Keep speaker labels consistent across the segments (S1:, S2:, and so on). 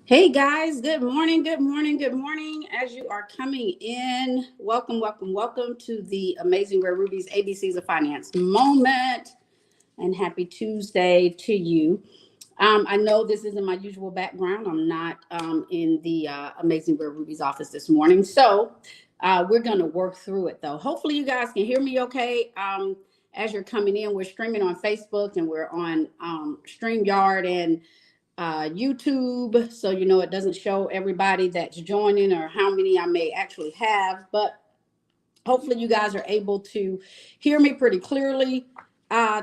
S1: Hey guys, good morning, good morning, good morning. As you are coming in, welcome, welcome, welcome to the Amazing Rare Ruby's ABCs of Finance moment. And happy Tuesday to you. I know this isn't my usual background. I'm not in the Amazing Rare Ruby's office this morning. So we're going to work through it though. Hopefully, you guys can hear me okay. As you're coming in, we're streaming on Facebook and we're on StreamYard and YouTube, so it doesn't show everybody that's joining or how many I may actually have. But hopefully, you guys are able to hear me pretty clearly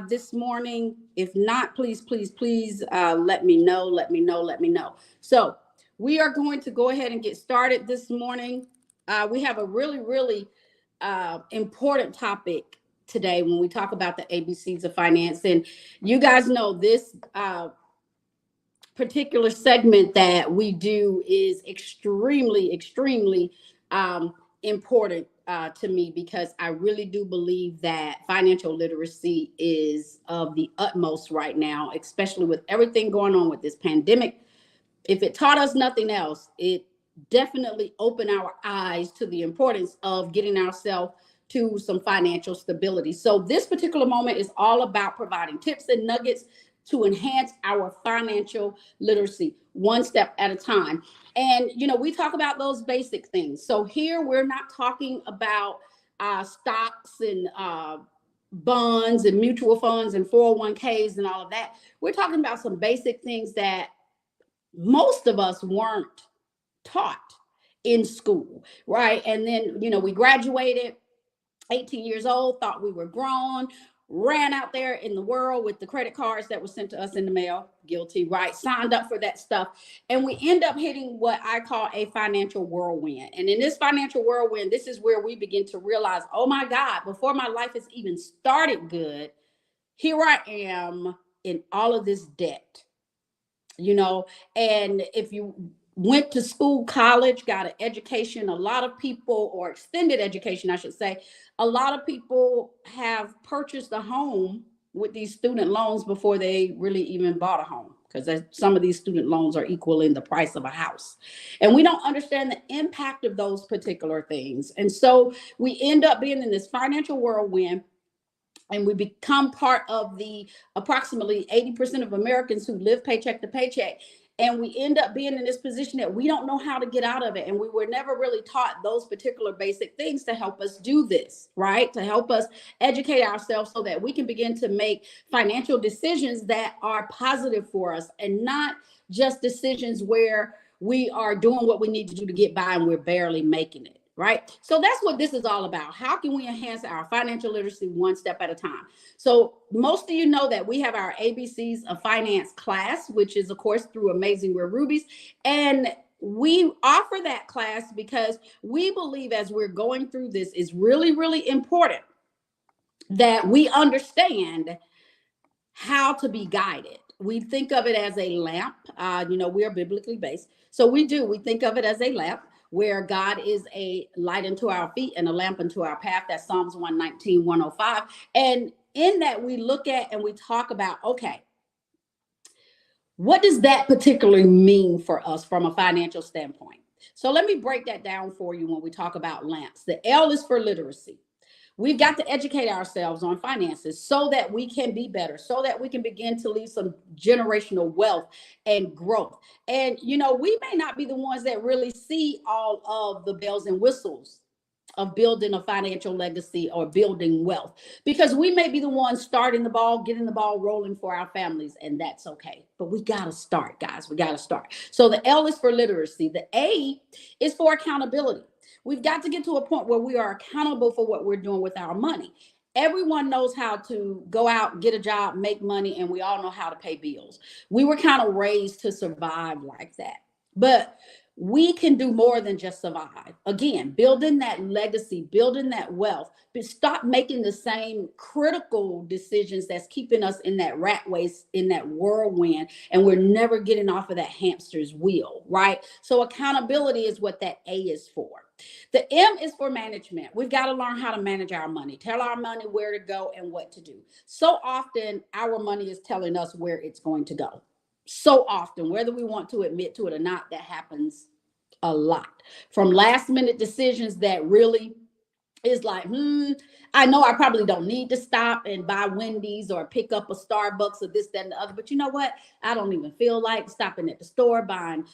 S1: this morning. If not, please, please, please let me know. Let me know. Let me know. So we are going to go ahead and get started this morning. We have a really, really important topic today when we talk about the ABCs of finance, and you guys know this. Particular segment that we do is extremely, extremely important to me because I really do believe that financial literacy is of the utmost right now, especially with everything going on with this pandemic. If it taught us nothing else, it definitely opened our eyes to the importance of getting ourselves to some financial stability. So this particular moment is all about providing tips and nuggets to enhance our financial literacy one step at a time. And, we talk about those basic things. So here we're not talking about stocks and bonds and mutual funds and 401ks and all of that. We're talking about some basic things that most of us weren't taught in school, right? And then, we graduated 18 years old, thought we were grown, ran out there in the world with the credit cards that were sent to us in the mail, guilty, right? Signed up for that stuff. And we end up hitting what I call a financial whirlwind. And in this financial whirlwind, this is where we begin to realize, oh my God, before my life has even started good, here I am in all of this debt. And if you went to school, college, got an education, a lot of people, or extended education, I should say, a lot of people have purchased a home with these student loans before they really even bought a home, because some of these student loans are equaling the price of a house. And we don't understand the impact of those particular things. And so we end up being in this financial whirlwind, and we become part of the approximately 80% of Americans who live paycheck to paycheck. And we end up being in this position that we don't know how to get out of it. And we were never really taught those particular basic things to help us do this, right? To help us educate ourselves so that we can begin to make financial decisions that are positive for us, and not just decisions where we are doing what we need to do to get by and we're barely making it. Right. So that's what this is all about. How can we enhance our financial literacy one step at a time? So most of you know that we have our ABCs of Finance class, which is, of course, through Amazing Rare Rubies. And we offer that class because we believe, as we're going through this, is really, really important that we understand how to be guided. We think of it as a lamp. We are biblically based. So we think of it as a lamp, where God is a light unto our feet and a lamp unto our path. That's Psalms 119, 105. And in that, we look at and we talk about, okay, what does that particularly mean for us from a financial standpoint? So let me break that down for you when we talk about lamps. The L is for literacy. We've got to educate ourselves on finances so that we can be better, so that we can begin to leave some generational wealth and growth. And, we may not be the ones that really see all of the bells and whistles of building a financial legacy or building wealth, because we may be the ones starting the ball, getting the ball rolling for our families, and that's okay. But we got to start, guys. We got to start. So the L is for literacy. The A is for accountability. We've got to get to a point where we are accountable for what we're doing with our money. Everyone knows how to go out, get a job, make money, and we all know how to pay bills. We were kind of raised to survive like that. But we can do more than just survive. Again, building that legacy, building that wealth, but stop making the same critical decisions that's keeping us in that rat race, in that whirlwind, and we're never getting off of that hamster's wheel, right? So accountability is what that A is for. The M is for management. We've got to learn how to manage our money, tell our money where to go and what to do. So often our money is telling us where it's going to go. So often, whether we want to admit to it or not, that happens a lot. From last minute decisions that really is like, I know I probably don't need to stop and buy Wendy's or pick up a Starbucks or this, that, and the other. But you know what? I don't even feel like stopping at the store, buying,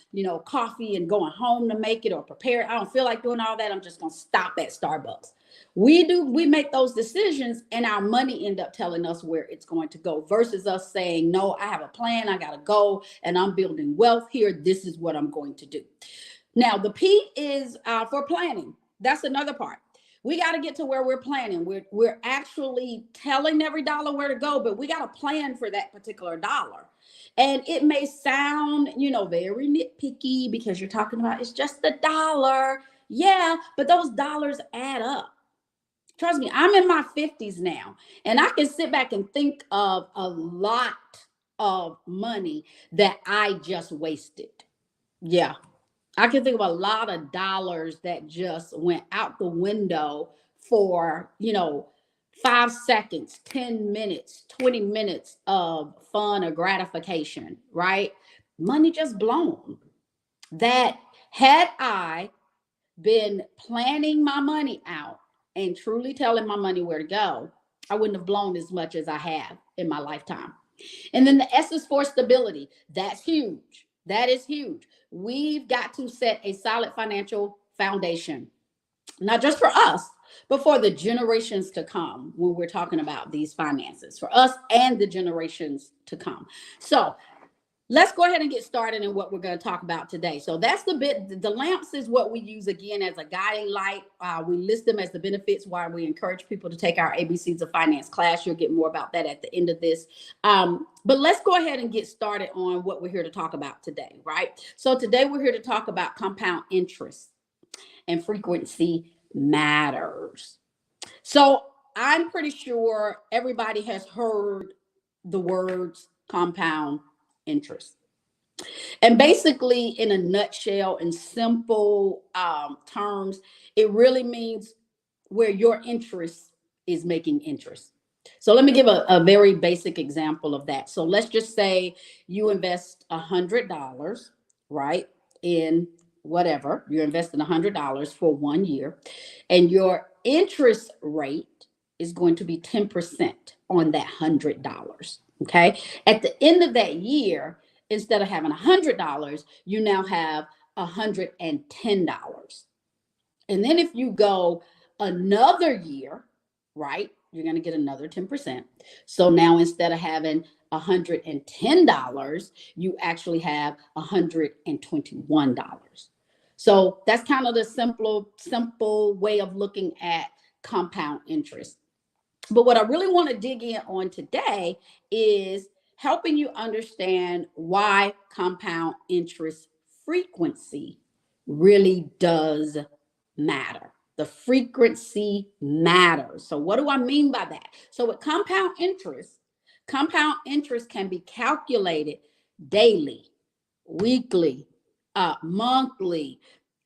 S1: coffee and going home to make it or prepare it. I don't feel like doing all that. I'm just going to stop at Starbucks. We make those decisions and our money end up telling us where it's going to go versus us saying, no, I have a plan. I got to go and I'm building wealth here. This is what I'm going to do. Now, the P is for planning. That's another part. We got to get to where we're planning. We're actually telling every dollar where to go, but we got to plan for that particular dollar. And it may sound, very nitpicky because you're talking about it's just a dollar. Yeah, but those dollars add up. Trust me, I'm in my 50s now, and I can sit back and think of a lot of money that I just wasted. Yeah, I can think of a lot of dollars that just went out the window for, 5 seconds, 10 minutes, 20 minutes of fun or gratification, right? Money just blown. That had I been planning my money out and truly telling my money where to go, I wouldn't have blown as much as I have in my lifetime. And then the S is for stability. That's huge. That is huge. We've got to set a solid financial foundation, not just for us, but for the generations to come when we're talking about these finances, for us and the generations to come. So let's go ahead and get started in what we're going to talk about today. So that's the bit. The lamps is what we use again as a guiding light. We list them as the benefits why we encourage people to take our ABCs of Finance class. You'll get more about that at the end of this. But let's go ahead and get started on what we're here to talk about today, right? So today we're here to talk about compound interest, and frequency matters. So I'm pretty sure everybody has heard the words compound interest. And basically, in a nutshell, in simple terms, it really means where your interest is making interest. So let me give a very basic example of that. So let's just say you invest $100, right, in whatever. You're investing $100 for 1 year, and your interest rate is going to be 10% on that $100. Okay. At the end of that year, instead of having $100, you now have $110. And then if you go another year, right, you're going to get another 10%. So now instead of having $110, you actually have $121. So that's kind of the simple way of looking at compound interest. But what I really want to dig in on today is helping you understand why compound interest frequency really does matter. The frequency matters. So what do I mean by that? So with compound interest can be calculated daily, weekly, monthly,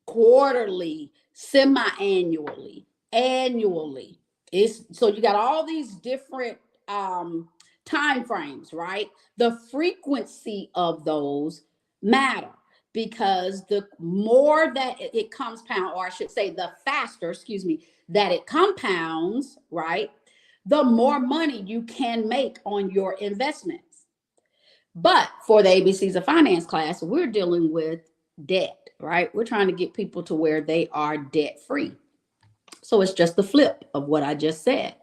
S1: quarterly, semi-annually, annually. So you got all these different time frames, right? The frequency of those matter because the more that it compounds, or I should say the faster, that it compounds, right? The more money you can make on your investments. But for the ABCs of Finance class, we're dealing with debt, right? We're trying to get people to where they are debt free. So it's just the flip of what I just said.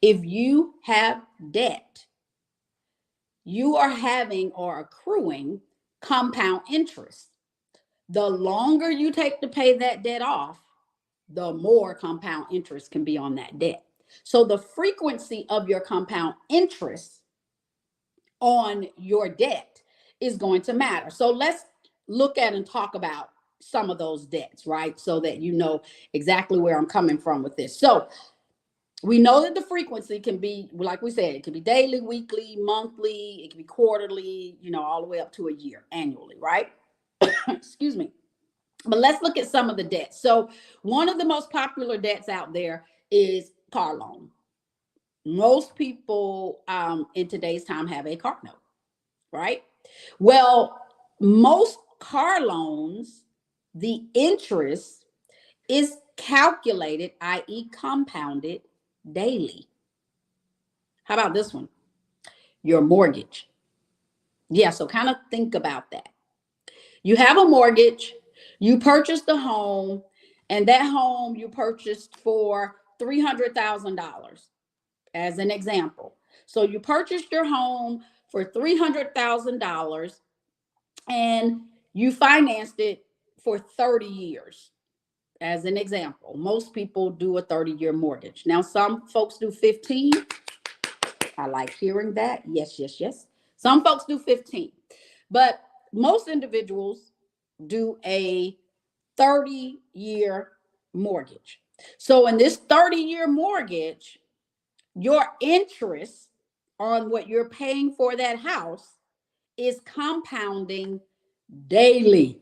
S1: If you have debt, you are having or accruing compound interest. The longer you take to pay that debt off, the more compound interest can be on that debt. So the frequency of your compound interest on your debt is going to matter. So let's look at and talk about some of those debts, right? So that you know exactly where I'm coming from with this. So we know that the frequency can be, like we said, it can be daily, weekly, monthly, it can be quarterly, all the way up to a year, annually, right? Excuse me. But let's look at some of the debts. So one of the most popular debts out there is car loan. Most people in today's time have a car note, right? Well, most car loans, the interest is calculated, i.e., compounded daily. How about this one? Your mortgage. Yeah, so kind of think about that. You have a mortgage, you purchased a home, and that home you purchased for $300,000 as an example. So you purchased your home for $300,000 and you financed it for 30 years as an example. Most people do a 30-year mortgage. Now, some folks do 15. I like hearing that. Yes, yes, yes. Some folks do 15, but most individuals do a 30-year mortgage. So in this 30-year mortgage, your interest on what you're paying for that house is compounding daily.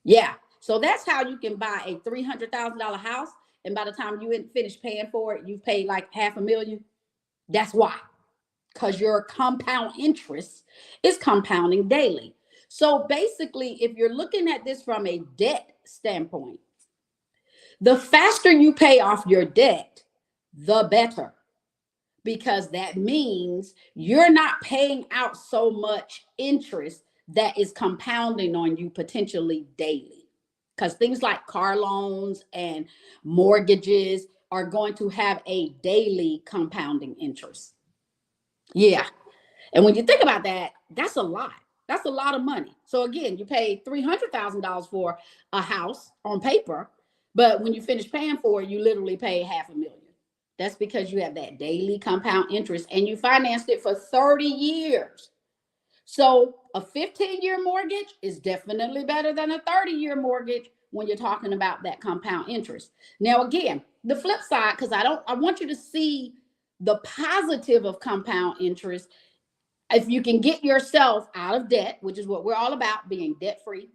S1: Yeah. So that's how you can buy a $300,000 house. And by the time you finish paying for it, you've paid like $500,000. That's why, because your compound interest is compounding daily. So basically, if you're looking at this from a debt standpoint, the faster you pay off your debt, the better, because that means you're not paying out so much interest that is compounding on you potentially daily. Because things like car loans and mortgages are going to have a daily compounding interest. Yeah. And when you think about that, that's a lot. That's a lot of money. So again, you pay $300,000 for a house on paper, but when you finish paying for it, you literally pay $500,000. That's because you have that daily compound interest and you financed it for 30 years. So a 15-year mortgage is definitely better than a 30-year mortgage when you're talking about that compound interest. Now, again, the flip side, because I want you to see the positive of compound interest. If you can get yourself out of debt, which is what we're all about, being debt free,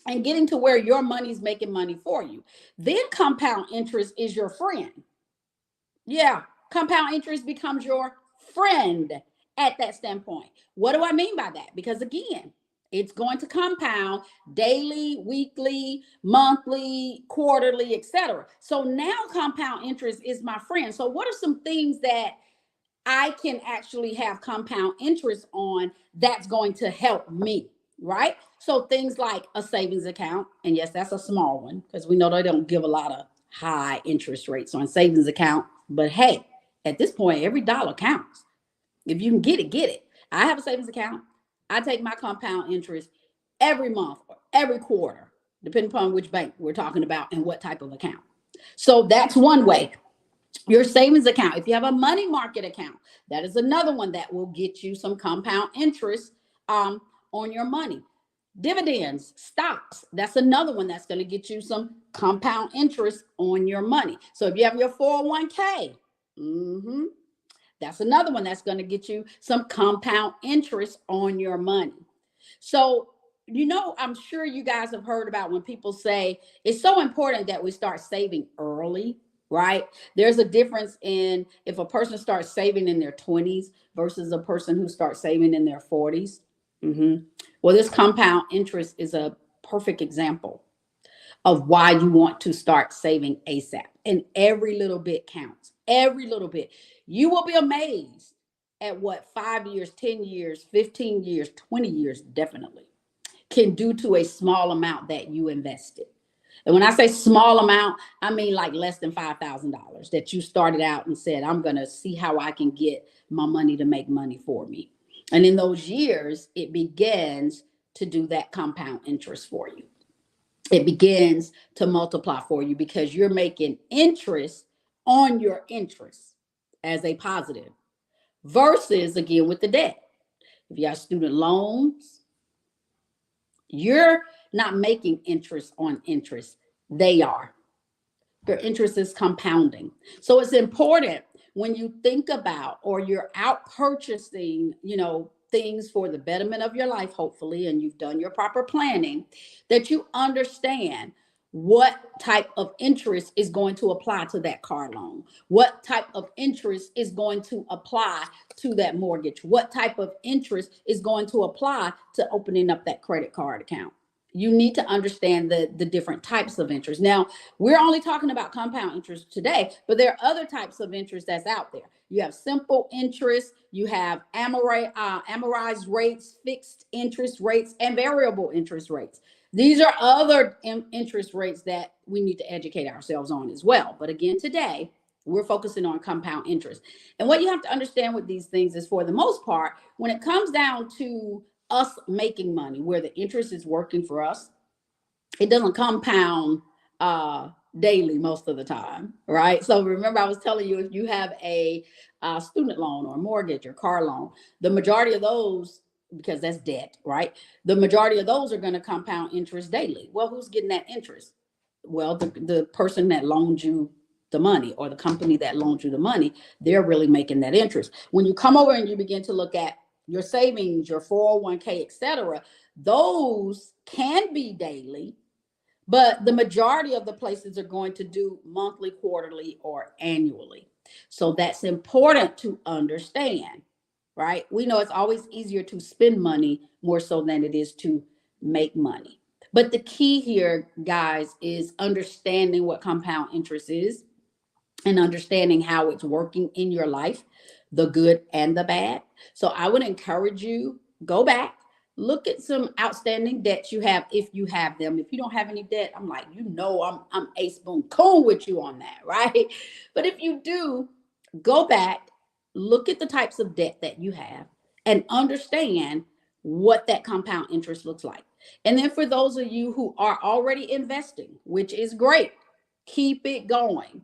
S1: and getting to where your money's making money for you, then compound interest is your friend. Yeah, compound interest becomes your friend at that standpoint. What do I mean by that? Because again, it's going to compound daily, weekly, monthly, quarterly, etc. So now compound interest is my friend. So what are some things that I can actually have compound interest on that's going to help me, right? So things like a savings account, and yes, that's a small one because we know they don't give a lot of high interest rates on savings account. But hey, at this point, every dollar counts. If you can get it, get it. I have a savings account. I take my compound interest every month or every quarter, depending upon which bank we're talking about and what type of account. So that's one way. Your savings account, if you have a money market account, that is another one that will get you some compound interest on your money. Dividends, stocks, that's another one that's going to get you some compound interest on your money. So if you have your 401k, that's another one that's going to get you some compound interest on your money. So, I'm sure you guys have heard about when people say it's so important that we start saving early, right? There's a difference in if a person starts saving in their 20s versus a person who starts saving in their 40s. Well, this compound interest is a perfect example of why you want to start saving ASAP. And every little bit counts. Every little bit. You will be amazed at what 5 years, 10 years, 15 years, 20 years definitely can do to a small amount that you invested. And when I say small amount, I mean like less than $5,000 that you started out and said, I'm going to see how I can get my money to make money for me. And in those years, it begins to do that compound interest for you. It begins to multiply for you because you're making interest on your interest as a positive versus again with the debt. If you have student loans, you're not making interest on interest. They are. Your interest is compounding. So it's important when you think about or you're out purchasing, things for the betterment of your life, hopefully, and you've done your proper planning, that you understand what type of interest is going to apply to that car loan, what type of interest is going to apply to that mortgage, what type of interest is going to apply to opening up that credit card account. You need to understand the different types of interest. Now, we're only talking about compound interest today, but there are other types of interest that's out there. You have simple interest, you have amortized rates, fixed interest rates, and variable interest rates. These are other interest rates that we need to educate ourselves on as well. But again, today, we're focusing on compound interest. And what you have to understand with these things is, for the most part, when it comes down to us making money, where the interest is working for us, it doesn't compound daily most of the time, right? So remember, I was telling you, if you have a student loan or mortgage or car loan, the majority of those, because that's debt, right? The majority of those are going to compound interest daily. Well, who's getting that interest? Well, the person that loaned you the money, or the company that loaned you the money, they're really making that interest. When you come over and you begin to look at your savings, your 401k, etc., those can be daily, but the majority of the places are going to do monthly, quarterly, or annually. So that's important to understand, right? We know it's always easier to spend money more so than it is to make money. But the key here, guys, is understanding what compound interest is and understanding how it's working in your life, the good and the bad. So I would encourage you, go back, look at some outstanding debts you have, if you have them. If you don't have any debt, I'm like, I'm ace boom cool with you on that, right? But if you do, go back, look at the types of debt that you have, and understand what that compound interest looks like. And then for those of you who are already investing, which is great, keep it going.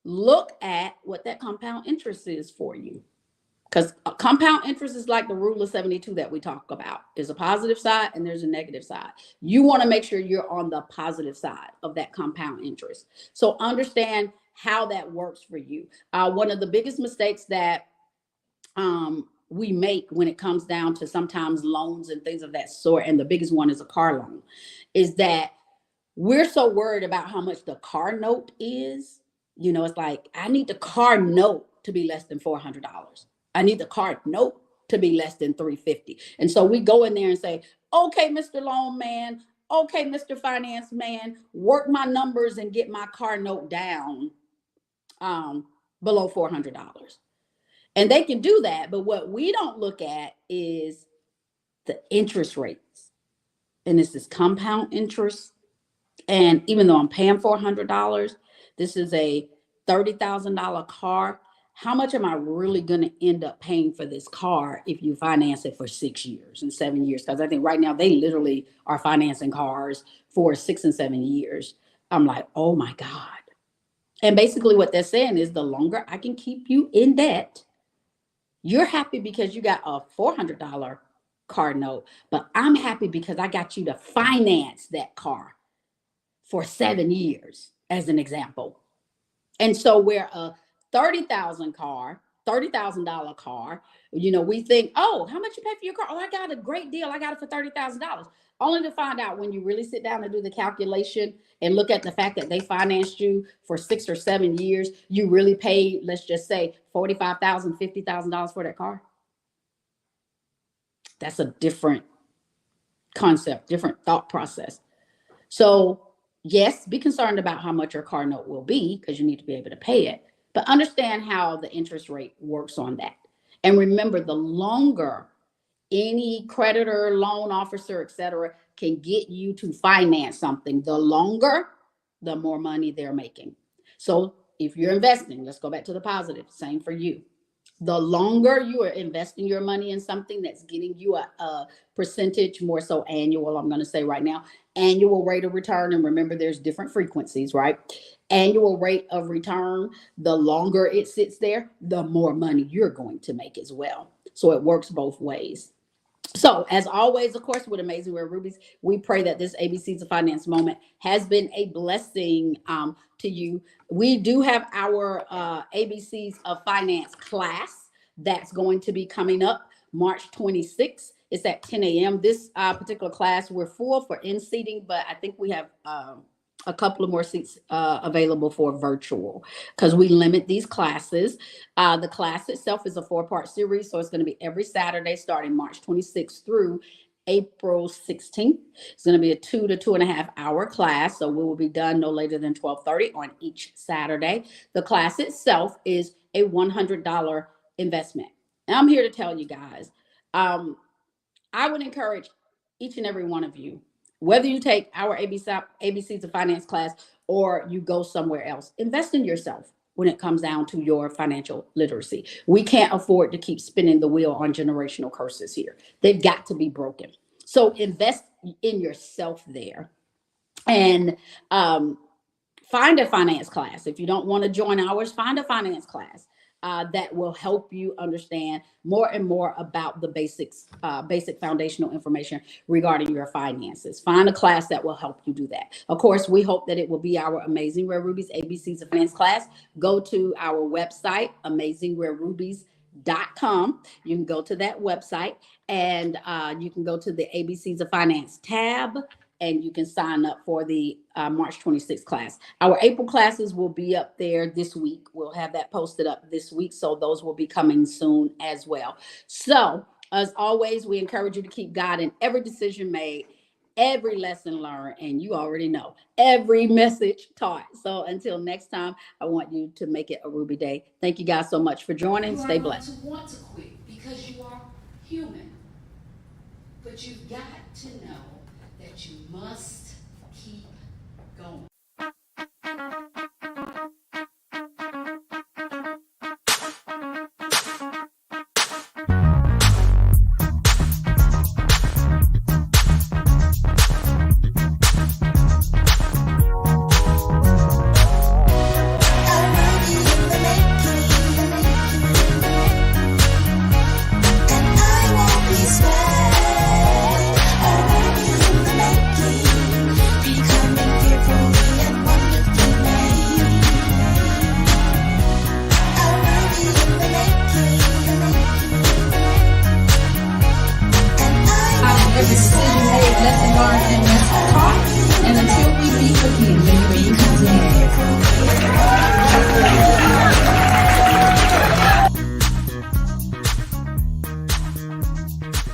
S1: Look at what that compound interest is for you. Because compound interest is like the rule of 72 that we talk about. There's a positive side and there's a negative side. You want to make sure you're on the positive side of that compound interest. So understand how that works for you. One of the biggest mistakes that we make when it comes down to sometimes loans and things of that sort, and the biggest one is a car loan, is that we're so worried about how much the car note is. It's like, I need the car note to be less than $400. I need the car note to be less than $350. And so we go in there and say, okay, Mr. Loan Man, okay, Mr. Finance Man, work my numbers and get my car note down below $400. And they can do that. But what we don't look at is the interest rates. And this is compound interest. And even though I'm paying $400, this is a $30,000 car. How much am I really going to end up paying for this car if you finance it for 6 years and 7 years? Because I think right now they literally are financing cars for 6 and 7 years. I'm like, oh my God. And basically what they're saying is, the longer I can keep you in debt, you're happy because you got a $400 car note, but I'm happy because I got you to finance that car for 7 years, as an example. And so where a $30,000 car, we think, oh, how much you pay for your car? Oh, I got a great deal. I got it for $30,000. Only to find out, when you really sit down and do the calculation and look at the fact that they financed you for 6 or 7 years, you really paid, let's just say, $45,000, $50,000 for that car. That's a different concept, different thought process. So yes, be concerned about how much your car note will be, because you need to be able to pay it, but understand how the interest rate works on that. And remember, the longer any creditor, loan officer, etc., can get you to finance something, the longer, the more money they're making. So if you're investing, let's go back to the positive, same for you. The longer you are investing your money in something that's getting you a percentage, more so annual, I'm going to say right now, annual rate of return. And remember, there's different frequencies, right? Annual rate of return, the longer it sits there, the more money you're going to make as well. So it works both ways. So as always, of course, with Amazing Rare Rubies, we pray that this ABCs of Finance moment has been a blessing to you. We do have our ABCs of Finance class that's going to be coming up March 26th. It's at 10 a.m. This particular class, we're full for in-seating, but I think we have a couple of more seats available for virtual because we limit these classes. The class itself is a 4-part series, so it's going to be every Saturday starting March 26th through April 16th. It's going to be a 2 to 2.5 hour class, so we will be done no later than 12:30 on each Saturday. The class itself is a $100 investment. And I'm here to tell you guys, I would encourage each and every one of you, whether you take our ABCs of Finance class or you go somewhere else, invest in yourself when it comes down to your financial literacy. We can't afford to keep spinning the wheel on generational curses here. They've got to be broken. So invest in yourself there. And find a finance class. If you don't want to join ours, find a finance class that will help you understand more and more about the basics, basic foundational information regarding your finances. Find a class that will help you do that. Of course, we hope that it will be our Amazing Rare Rubies ABCs of Finance class. Go to our website, AmazingRareRubies.com. You can go to that website and you can go to the ABCs of Finance tab, and you can sign up for the March 26th class. Our April classes will be up there this week. We'll have that posted up this week, so those will be coming soon as well. So, as always, we encourage you to keep God in every decision made, every lesson learned, and you already know, every message taught. So, until next time, I want you to make it a Ruby Day. Thank you guys so much for joining. Stay blessed.
S2: You want to quit because you are human, but you've got to know that you must keep going.
S1: Every decision made, lesson learned, and message taught. And until we meet again, may you be continued.